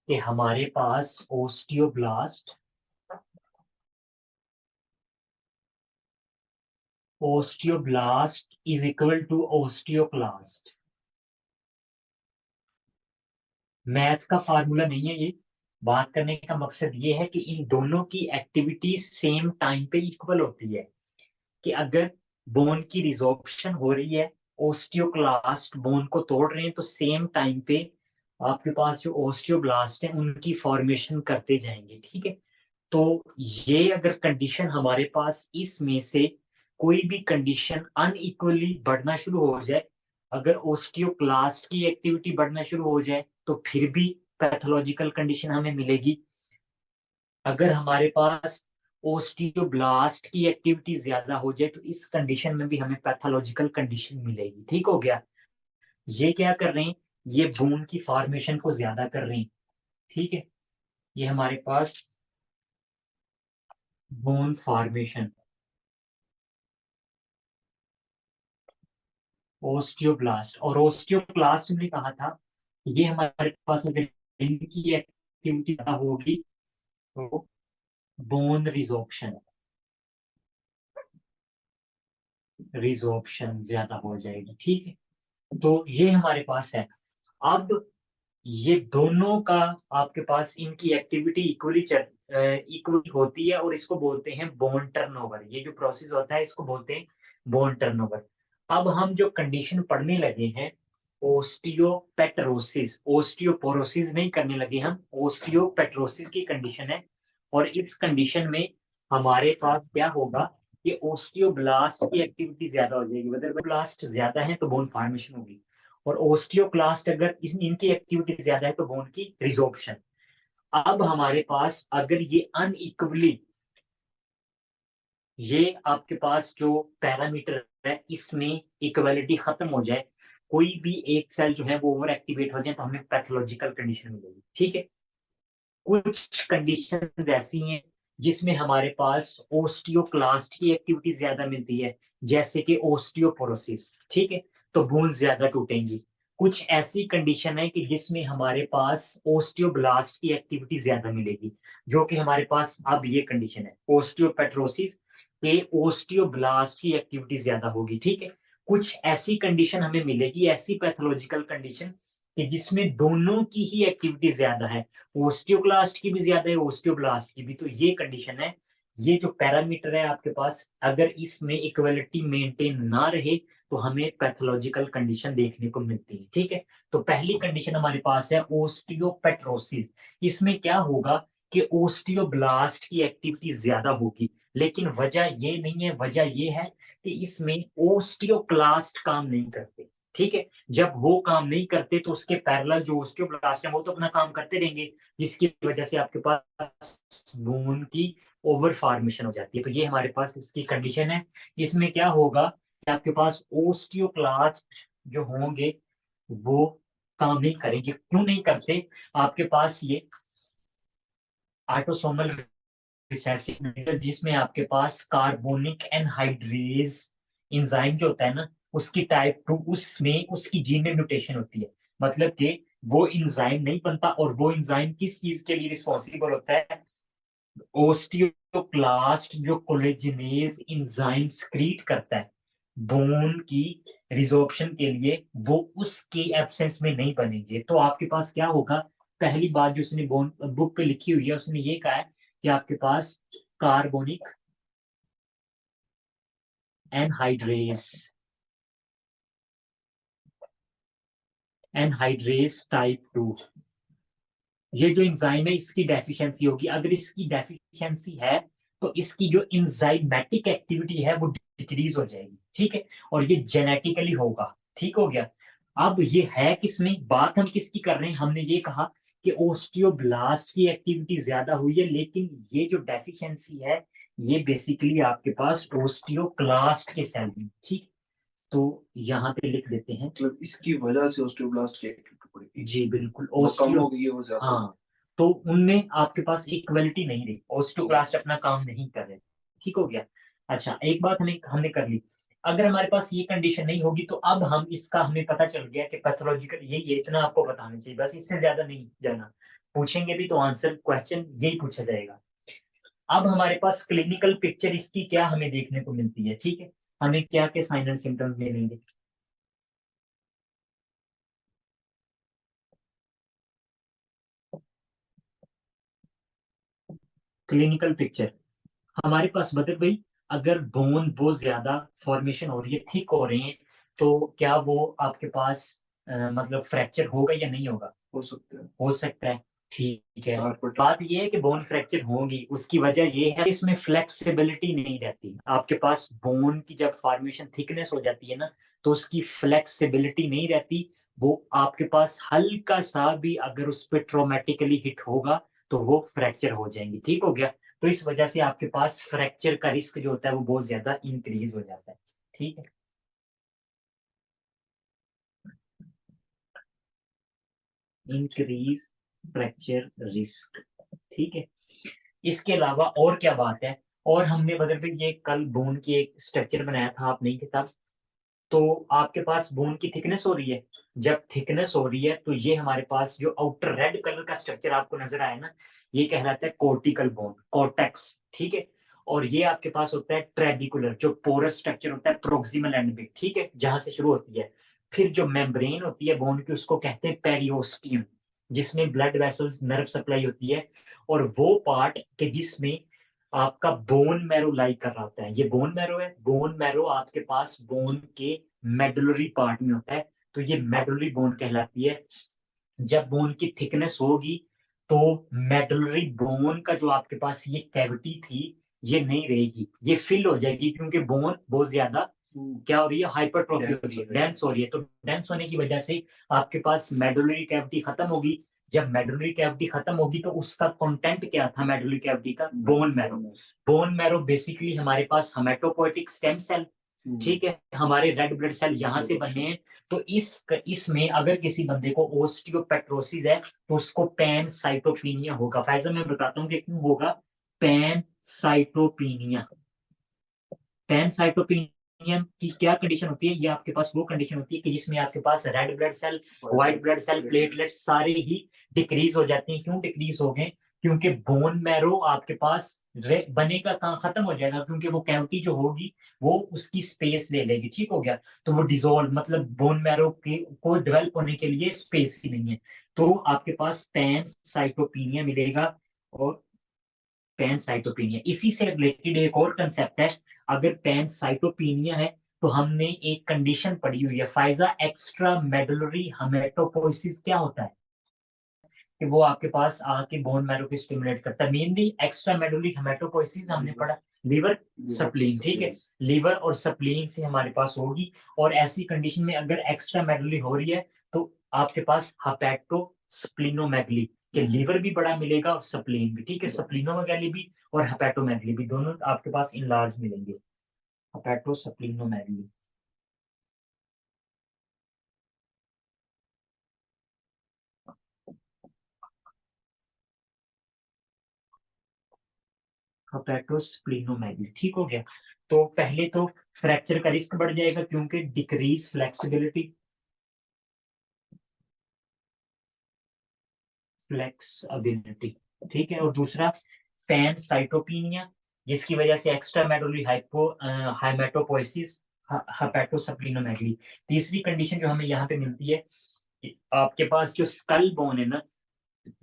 कि हमारे पास osteoblast is equal to osteoclast. Math का फार्मूला नहीं है ये। बात करने का मकसद ये है कि इन दोनों की एक्टिविटी सेम टाइम पे इक्वल होती है। कि अगर बोन की रिजॉर्प्शन हो रही है, ओस्टियोक्लास्ट बोन को तोड़ रहे हैं, तो सेम टाइम पे आपके पास जो ओस्टियोब्लास्ट है उनकी फॉर्मेशन करते जाएंगे। ठीक है। तो ये अगर कंडीशन हमारे पास इसमें से कोई भी कंडीशन अनइक्वली बढ़ना शुरू हो जाए, अगर ओस्टियोक्लास्ट की एक्टिविटी बढ़ना शुरू हो जाए तो फिर भी पैथोलॉजिकल कंडीशन हमें मिलेगी। अगर हमारे पास ओस्टियोब्लास्ट की एक्टिविटी ज्यादा हो जाए तो इस कंडीशन में भी हमें पैथोलॉजिकल कंडीशन मिलेगी। ठीक हो गया। ये क्या कर रहे हैं, ये बोन की फॉर्मेशन को ज्यादा कर रहे हैं। ठीक है। ये हमारे पास बोन फॉर्मेशन, ओस्टियोब्लास्ट और ओस्टियोक्लास्ट ने कहा था ये हमारे पास अगर इनकी एक्टिविटी ज्यादा होगी तो बोन रिजॉर्प्शन रिजॉर्प्शन ज्यादा हो जाएगी। ठीक है। तो ये हमारे पास है। अब ये दोनों का आपके पास इनकी एक्टिविटी इक्वली होती है और इसको बोलते हैं बोन टर्नओवर। ये जो प्रोसेस होता है इसको बोलते हैं बोन टर्नओवर। अब हम जो कंडीशन पढ़ने लगे हैं ओस्टियोपेट्रोसिस, ओस्टियोपोरोसिस नहीं करने लगे हम, ओस्टियोपेट्रोसिस की कंडीशन है। और इस कंडीशन में हमारे पास क्या होगा कि ओस्टियोब्लास्ट की एक्टिविटी ज्यादा हो जाएगी। अगर ब्लास्ट ज्यादा है तो बोन फॉर्मेशन होगी, और ओस्टियोक्लास्ट अगर इनकी एक्टिविटी ज्यादा है तो बोन की रिजॉर्प्शन। अब हमारे पास अगर ये अनइक्वली, ये आपके पास जो पैरामीटर है इसमें इक्वलिटी खत्म हो जाए, कोई भी एक सेल जो है वो ओवर एक्टिवेट हो जाए, तो हमें पैथोलॉजिकल कंडीशन मिलेगी। ठीक है। कुछ कंडीशन ऐसी हैं जिसमें हमारे पास ओस्टियोक्लास्ट की एक्टिविटी ज्यादा मिलती है, जैसे कि ओस्टियोपोरोसिस। ठीक है। तो बोन ज्यादा टूटेंगी। कुछ ऐसी कंडीशन है कि जिसमें हमारे पास ओस्टियोब्लास्ट की एक्टिविटी ज्यादा मिलेगी, जो कि हमारे पास अब ये कंडीशन है ओस्टियोपेट्रोसिस के ओस्टियोब्लास्ट की एक्टिविटी ज्यादा होगी। ठीक है। कुछ ऐसी कंडीशन हमें मिलेगी, ऐसी पैथोलॉजिकल कंडीशन कि जिसमें दोनों की ही एक्टिविटी ज्यादा है, ओस्टियोक्लास्ट की भी ज्यादा है, ओस्टियोब्लास्ट की भी। तो ये कंडीशन है। ये जो पैरामीटर है आपके पास, अगर इसमें इक्वलिटी मेंटेन ना रहे तो हमें पैथोलॉजिकल कंडीशन देखने को मिलती है। ठीक है। तो पहली कंडीशन हमारे पास है ओस्टियोपेट्रोसिस। इसमें क्या होगा कि ओस्टियोब्लास्ट की एक्टिविटी ज्यादा होगी, लेकिन वजह ये नहीं है, वजह ये है कि इसमें ओस्टियोक्लास्ट काम नहीं करते। ठीक है। जब वो काम नहीं करते तो उसके पैरेलल जो ओस्टियोब्लास्ट है वो तो अपना काम करते रहेंगे, जिसकी वजह से आपके पास बोन की ओवर फॉर्मेशन हो जाती है। तो ये हमारे पास इसकी कंडीशन है। इसमें क्या होगा कि आपके पास ओस्टियोक्लास्ट जो होंगे वो काम नहीं करेंगे। क्यों नहीं करते? आपके पास ये ऑटोसोमल रिसेसिव, जिसमें आपके पास कार्बोनिक एनहाइड्रेज इंजाइम जो होता है ना, उसकी टाइप 2, उसमें उसकी जीन में म्यूटेशन होती है। मतलब कि वो इंजाइम नहीं बनता, और वो इंजाइम किस चीज के लिए रिस्पॉन्सिबल होता है? ओस्टियोक्लास्ट जो कोलेजिनेज इंजाइम स्क्रीट करता है बोन की रिजॉर्प्शन के लिए, वो उसके एब्सेंस में नहीं बनेंगे। तो आपके पास क्या होगा? पहली बात जो उसने बोन बुक पे लिखी हुई है, उसने ये कहा है कि आपके पास कार्बोनिक एनहाइड्रेस टाइप 2, ये जो इंजाइम है इसकी डेफिशिएंसी होगी। अगर इसकी डेफिशिएंसी है तो इसकी जो इंजाइमेटिक एक्टिविटी है वो डिक्रीज हो जाएगी। ठीक है। और ये जेनेटिकली होगा। ठीक हो गया। अब ये है किसमें, बात हम किसकी कर रहे हैं? हमने ये कहा कि ओस्टियोब्लास्ट की एक्टिविटी ज्यादा हुई है, लेकिन ये जो डेफिशिएंसी है ये बेसिकली आपके पास ओस्टियोक्लास्ट के सेल में। ठीक। तो यहाँ पे लिख देते हैं, मतलब इसकी वजह से ऑस्टियोब्लास्ट की एक्टिविटी बढ़ेगी। जी बिल्कुल। वो कम ओस्टियो, हो गई है, वो ज्यादा हो हाँ, तो उनमें आपके पास इक्वलिटी नहीं रही, ओस्टियोक्लास्ट अपना काम नहीं कर रहे। ठीक हो गया। अच्छा, एक बात हमें हमने कर ली। अगर हमारे पास ये कंडीशन नहीं होगी तो अब हम इसका हमें पता चल गया कि पैथोलॉजिकल यही है, इतना आपको बताना चाहिए, बस इससे ज्यादा नहीं जाना। पूछेंगे भी तो आंसर क्वेश्चन यही पूछा जाएगा। अब हमारे पास क्लिनिकल पिक्चर इसकी क्या हमें देखने को मिलती है, ठीक है, हमें क्या क्या साइन एंड सिम्टम्स मिलेंगे। क्लिनिकल पिक्चर हमारे पास बदल भाई, अगर बोन बहुत ज्यादा फॉर्मेशन हो रही है, थिक हो रहे हैं, तो क्या वो आपके पास मतलब फ्रैक्चर होगा या नहीं होगा। हो सकता है। हो सकता है, ठीक है। कारपेट बात ये है कि बोन फ्रैक्चर होगी, उसकी वजह ये है इसमें फ्लेक्सिबिलिटी नहीं रहती आपके पास। बोन की जब फॉर्मेशन थिकनेस हो जाती है ना, तो उसकी फ्लेक्सिबिलिटी नहीं रहती। वो आपके पास हल्का सा भी अगर उस पर ट्रोमेटिकली हिट होगा तो वो फ्रैक्चर हो जाएंगी, ठीक हो गया। तो इस वजह से आपके पास फ्रैक्चर का रिस्क जो होता है वो बहुत ज्यादा इंक्रीज हो जाता है, ठीक है। इंक्रीज फ्रैक्चर रिस्क, ठीक है। इसके अलावा और क्या बात है, और हमने बदल पे ये कल बोन की एक स्ट्रक्चर बनाया था, आप नहीं थे तब। तो आपके पास बोन की थिकनेस हो रही है, जब थिकनेस हो रही है तो ये हमारे पास जो आउटर रेड कलर का स्ट्रक्चर आपको नजर आया ना, ये कहलाता है कोर्टिकल बोन, कॉर्टेक्स, ठीक है। और ये आपके पास होता है ट्रेबिकुलर, जो पोरस स्ट्रक्चर होता है प्रोक्सिमल एंड में, ठीक है, जहां से शुरू होती है। फिर जो मेम्ब्रेन होती है बोन की, उसको कहते हैं पेरियोस्टियम, जिसमें ब्लड वेसल्स, नर्व सप्लाई होती है। और वो पार्ट के जिसमें आपका बोन मैरो लाई कर रहा होता है, ये बोन मैरो है। बोन मैरो आपके पास बोन के मेडुलरी पार्ट में होता है, तो ये मेडुलरी बोन कहलाती है। जब बोन की थिकनेस होगी तो मेडुलरी बोन का जो आपके पास ये कैविटी थी, ये नहीं रहेगी, ये फिल हो जाएगी, क्योंकि बोन बहुत ज्यादा क्या हो रही है, हाइपरट्रोफी हो रही है, डेंस हो रही है। तो डेंस होने की वजह से आपके पास मेडुलरी कैविटी खत्म होगी। जब मेडुलरी कैविटी खत्म होगी तो उसका कंटेंट क्या था मेडुलरी कैविटी का, bone marrow. Bone marrow basically हमारे पास हेमेटोपोइटिक स्टेम सेल, ठीक है, हमारे रेड ब्लड सेल यहाँ से बने हैं। तो इसमें अगर किसी बंदे को ओस्टियोपेट्रोसिस है तो उसको पैन साइटोपिनिया होगा। फैजल मैं बताता हूँ कि क्यों होगा पैन साइटोपिनिया। पैन साइटोपिनिया की क्या कंडीशन होती है, ये आपके पास वो कंडीशन होती है कि जिसमें आपके पास red blood cell, white blood cell, platelet सारे ही डिक्रीज हो जाते हैं। क्यों डिक्रीज हो गए, क्योंकि बोन मैरो आपके पास बनेगा कहाँ, खत्म हो जाएगा, क्योंकि वो कैविटी जो होगी वो उसकी स्पेस ले लेगी, ठीक हो गया। तो वो डिजोल्व, मतलब बोन मैरो के को डेवलप होने के लिए स्पेस ही नहीं है। तो आपके पास पैन साइटोपिनिया मिलेगा। और पैन साइटोपिनिया, इसी से रिलेटेड एक और कंसेप्ट है। अगर पैन साइटोपिनिया है तो हमने एक कंडीशन पढ़ी हुई है फाइजा एक्स्ट्रा मेडुलरी हेमेटोपोइसिस, क्या होता है कि वो आपके पास आके बोन मैरो को स्टिमुलेट करता है। मेनली एक्स्ट्रा मेडुलरी हेमेटोपोइसिस हमने पढ़ा, लीवर सप्लीन, ठीक है, लीवर और सप्लीन से हमारे पास होगी। और ऐसी कंडीशन में अगर एक्स्ट्रा मेडुलरी हो रही है तो आपके पास हेपेटो स्प्लिनोमेगली, कि लीवर भी बड़ा मिलेगा और सप्लीन भी, ठीक है, सप्लिनोमेगली भी और हेपेटोमेगली भी, दोनों आपके पास इनलार्ज मिलेंगे। हेपेटो स्प्लिनोमेगली, हेपेटोस्प्लिनोमेगली, ठीक हो गया। तो पहले तो फ्रैक्चर का रिस्क बढ़ जाएगा क्योंकि डिक्रीज फ्लेक्सिबिलिटी, फ्लेक्सिबिलिटी, ठीक है। और दूसरा पैन साइटोपिनिया, जिसकी वजह से एक्स्ट्रा मेडुलरी हाइपो हाइमेटोपोइसिस, हेपेटोस्प्लिनोमेगली। तीसरी कंडीशन जो हमें यहाँ पे मिलती है कि आपके पास जो स्कल बोन है ना,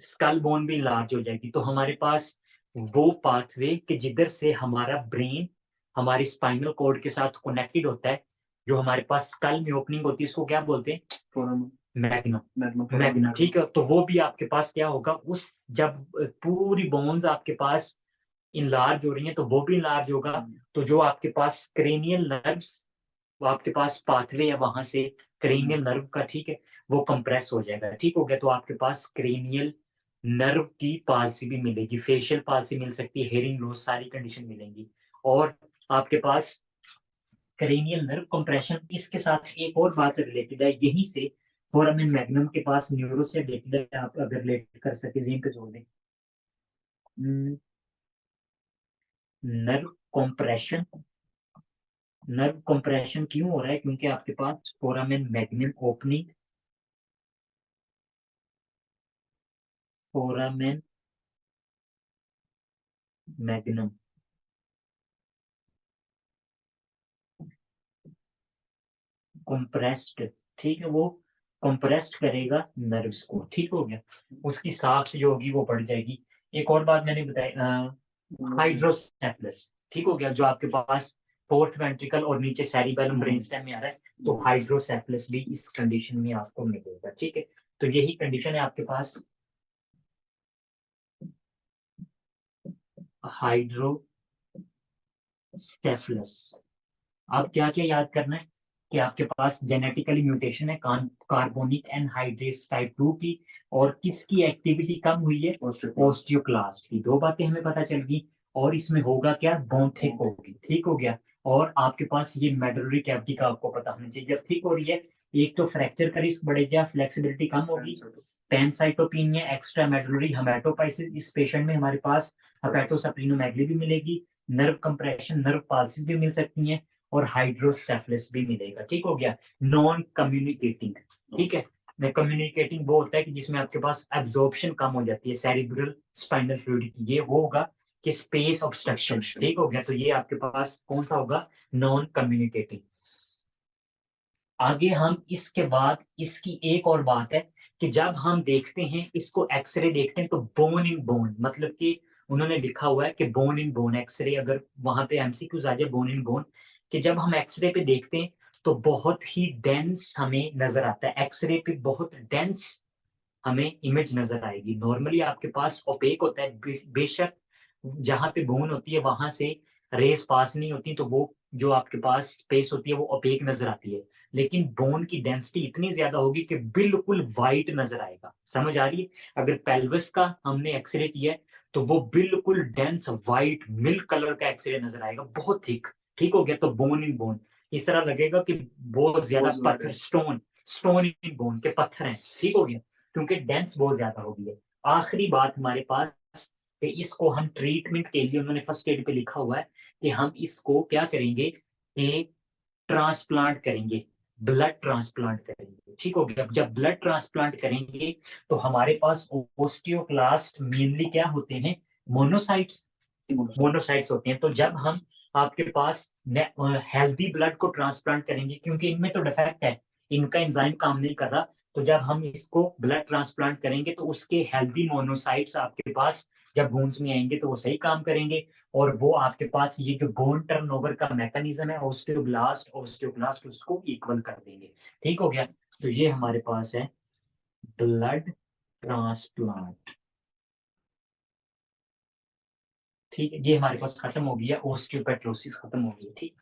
स्कल बोन भी लार्ज हो जाएगी। तो हमारे पास वो पाथवे कि जिधर से हमारा ब्रेन हमारी स्पाइनल कॉर्ड के साथ कनेक्टेड होता है, जो हमारे पास स्कल में ओपनिंग होती है, उसको क्या बोलते हैं, मैग्ना, मैग्ना, ठीक है। तो वो भी आपके पास क्या होगा, उस जब पूरी बोन्स आपके पास इनलार्ज हो रही हैं तो वो भी इनलार्ज होगा। तो जो आपके पास क्रेनियल नर्व्स, वो आपके पास पाथवे है वहां से क्रेनियल नर्व का, ठीक है, वो कंप्रेस हो जाएगा, ठीक हो गया। तो आपके पास क्रेनियल नर्व की पालसी भी मिलेगी, फेशियल पालसी मिल सकती है, हेयरिंग लॉस, सारी कंडीशन मिलेंगी। और आपके पास क्रेनियल नर्व कंप्रेशन, इसके साथ एक और बात रिलेटेड है यहीं से, फोरामेन मैग्नम के पास न्यूरो से रिलेटेड है, आप अगर रिलेट कर सके जीन पे जोड़ दें। नर्व कंप्रेशन, नर्व कंप्रेशन क्यों हो रहा है, क्योंकि आपके पास foramen magnum opening foramen magnum, compressed, ठीक है, वो कंप्रेस्ड करेगा नर्व्स को, ठीक हो गया, उसकी साख जो होगी वो बढ़ जाएगी। एक और बात मैंने बताई, हाइड्रोसेफलस, ठीक हो गया, जो आपके पास फोर्थ वेंट्रिकल और नीचे सेरिबेलम ब्रेन स्टेम में आ रहा है, तो हाइड्रोसेफलस भी इस कंडीशन में आपको मिलेगा, ठीक है। तो यही कंडीशन है आपके पास, हाइड्रोसेफलस। अब क्या क्या याद करना है कि आपके पास जेनेटिकली म्यूटेशन है कार्बोनिक एनहाइड्रेस टाइप 2 की, और किसकी एक्टिविटी कम हुई है, ओस्टियोक्लास्ट की। दो बातें हमें पता चल गई, और इसमें होगा क्या, बोन थिक होगी, ठीक हो गया। और आपके पास ये मेडुलरी कैविटी का आपको पता होना चाहिए, जब थिक हो रही है, एक तो फ्रैक्चर का रिस्क बढ़ेगा, फ्लेक्सिबिलिटी कम होगी, पैनसाइटोपिनिया, एक्स्ट्रा मेडुलरी हेमाटोपाइसिस, इस पेशेंट में हमारे पास हेपेटोसप्लीनोमेगली भी मिलेगी, नर्व कंप्रेशन, नर्व पाल्सिस भी मिल सकती हैं, और हाइड्रोसेफलस भी मिलेगा, ठीक हो गया। नॉन कम्युनिकेटिंग, ठीक है, कम्युनिकेटिंग वो होता है कि जिसमें आपके पास एब्जॉर्प्शन कम हो जाती है सेरिब्रल स्पाइनल फ्लूइड की, ये वो होगा कि स्पेस ऑब्स्ट्रक्शन, ठीक हो गया। तो ये आपके पास कौन सा होगा, नॉन कम्युनिकेटिंग। आगे हम इसके बाद इसकी एक और बात है कि जब हम देखते हैं इसको, एक्सरे देखते हैं, तो बोन इन बोन, मतलब कि उन्होंने लिखा हुआ है कि बोन इन बोन एक्सरे, अगर वहां पे एमसीक्यूज आ जाए बोन इन बोन, कि जब हम एक्सरे पे देखते हैं तो बहुत ही डेंस हमें नजर आता है, एक्सरे पे बहुत डेंस हमें इमेज नजर आएगी। नॉर्मली आपके पास ओपेक होता है, बेशक जहां पे बोन होती है वहां से रेस पास नहीं होती, तो वो जो आपके पास स्पेस होती है वो ओपेक नजर आती है, लेकिन बोन की डेंसिटी इतनी ज्यादा होगी कि बिल्कुल वाइट नजर आएगा। समझ आ रही है, अगर पेल्विस का हमने एक्सरे किया है तो वो बिल्कुल डेंस वाइट मिल्क कलर का एक्सरे नजर आएगा, बहुत थिक, ठीक हो गया। तो बोन इन बोन इस तरह लगेगा कि बहुत ज्यादा पत्थर, स्टोन स्टोन इन बोन के पत्थर हैं, ठीक हो गया, क्योंकि डेंस बहुत ज्यादा हो गई है। आखिरी बात हमारे पास कि इसको हम ट्रीटमेंट के लिए, उन्होंने फर्स्ट एड पे लिखा हुआ है कि हम इसको क्या करेंगे, कि ट्रांसप्लांट करेंगे, ब्लड ट्रांसप्लांट करेंगे, ठीक हो गया। जब ब्लड ट्रांसप्लांट करेंगे तो हमारे पास ओस्टियोक्लास्ट मेनली क्या होते हैं, मोनोसाइट्स, मोनोसाइट्स होते हैं। तो जब हम आपके पास हेल्दी ब्लड को ट्रांसप्लांट करेंगे, क्योंकि इनमें तो डिफेक्ट है, इनका एंजाइम काम नहीं कर रहा, तो जब हम इसको ब्लड ट्रांसप्लांट करेंगे तो उसके हेल्दी मोनोसाइट्स आपके पास जब बोन्स में आएंगे तो वो सही काम करेंगे, और वो आपके पास ये जो बोन टर्नओवर का मैकेनिज्म है, ओस्टियोब्लास्ट ओस्टियोक्लास्ट, उसको इक्वल कर देंगे, ठीक हो गया। तो ये हमारे पास है ब्लड ट्रांसप्लांट, ठीक है, ये हमारे पास खत्म हो गया, ओस्टियोपेट्रोसिस खत्म हो गई, ठीक।